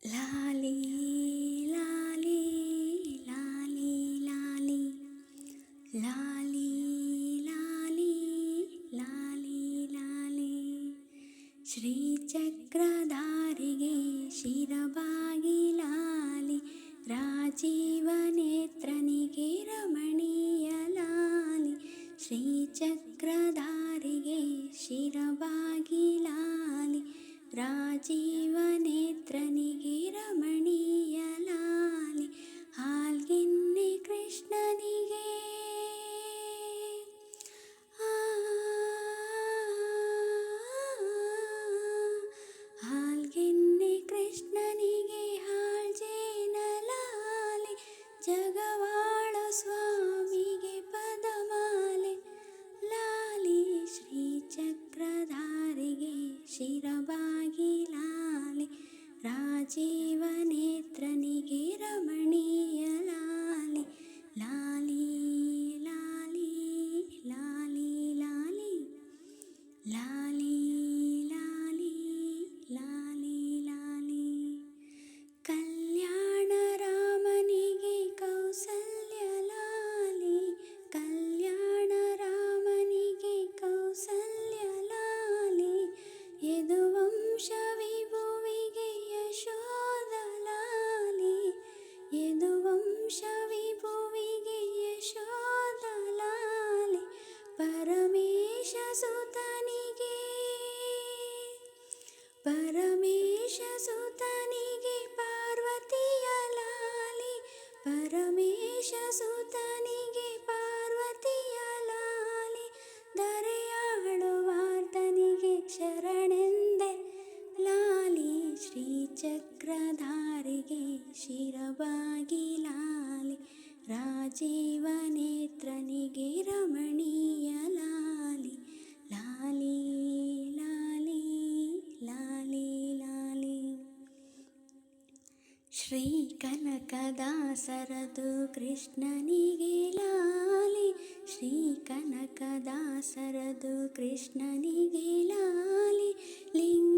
ಲಾಲಿ ಲಾಲಿ ಲಾಲಿ ಲಾಲಿ ಲಾಲಿ ಲಾಲಿ ಲಾಲಿ ಲಾಲಿ ಶ್ರೀಚಕ್ರಧಾರಿಗೆ ಶಿರಬಾಗಿ ಲಾಲಿ ರಾಜೀವನೇತ್ರನಿಗೆ ರಮಣೀಯ ಲಾಲಿ ಶ್ರೀಚಕ್ರಧಾರಿಗೆ ಶಿರಬಾಗಿ ಲಾಲಿ ರಾಜೀವನೇತ್ರನಿಗೆ ರಮಣೀಯ ಲಾಲಿ ಹಾಲ್ಗಿನ್ನಿ ಕೃಷ್ಣನಿಗೆ ಹಾಲ್ಗಿನ್ನಿ ಕೃಷ್ಣನಿಗೆ ಹಾಳ್ಜೇನ ಲಾಲಿ ಜಗವಾಳ ಸ್ವಾಮಿಗೆ ಪದಮಾಲೆ ಲಾಲಿ ಶ್ರೀಚಕ್ರಧಾರಿಗೆ ಶಿರಬಾಗಿ ಲಾಲಿ ರಾಜೀವನೇತ್ರನಿಗೆ ರಮಣೀಯ ಲಾಲಿ ಲಾಲಿ ಲಾಲಿ ಲಾಲಿ ಲಾಲಿ ಲಾಲಿ ಲಾಲಿ ಲಾಲಿ ಲಾಲಿ ಕಲ್ಯಾಣ ರಾಮನಿಗೆ ಕೌಸಲ್ಯ ಲಾಲಿ ಕಲ್ಯಾಣ ರಾಮನಿಗೆ ಕೌಸಲ್ಯ ಲಾಲಿ ಯದುವಂಶ ವಿಭುವಿಗೆ ಯಶೋದ ಲಾಲಿ ಯದುವಂಶ ವಿಭುವಿಗೆ ಯಶೋದ ಲಾಲಿ ಪರಮೇಶ ಸುತನಿಗೆ ಪರಮೇಶ ಸುತನಿಗೆ ಪಾರ್ವತಿಯ ಲಾಲಿ ಪರಮೇಶ ಸುತನಿಗೆ ಪಾರ್ವತಿಯ ಲಾಲಿ ದರೆಯಾಳುವಾರ್ತನಿಗೆ ಶರಣೆಂದೆ ಲಾಲಿ ಶ್ರೀಚಕ್ರಧಾರಿಗೆ ಶಿರಬಾಗಿ ಲಾಲಿ ರಾಜೀವನೇತ್ರನಿಗೆ ರಮಣೀಯ ಲಾಲಿ ಲಾಲಿ ಲಾಲಿ ಲಾಲಿ ಲಾಲಿ ಶ್ರೀ ಕನಕದಾಸರದು ಕೃಷ್ಣನಿಗೆ ಲಾಲಿ ಶ್ರೀ ಕನಕದಾಸರದು ಕೃಷ್ಣನಿಗೆ ಲಾಲಿ ಲಿಂಗ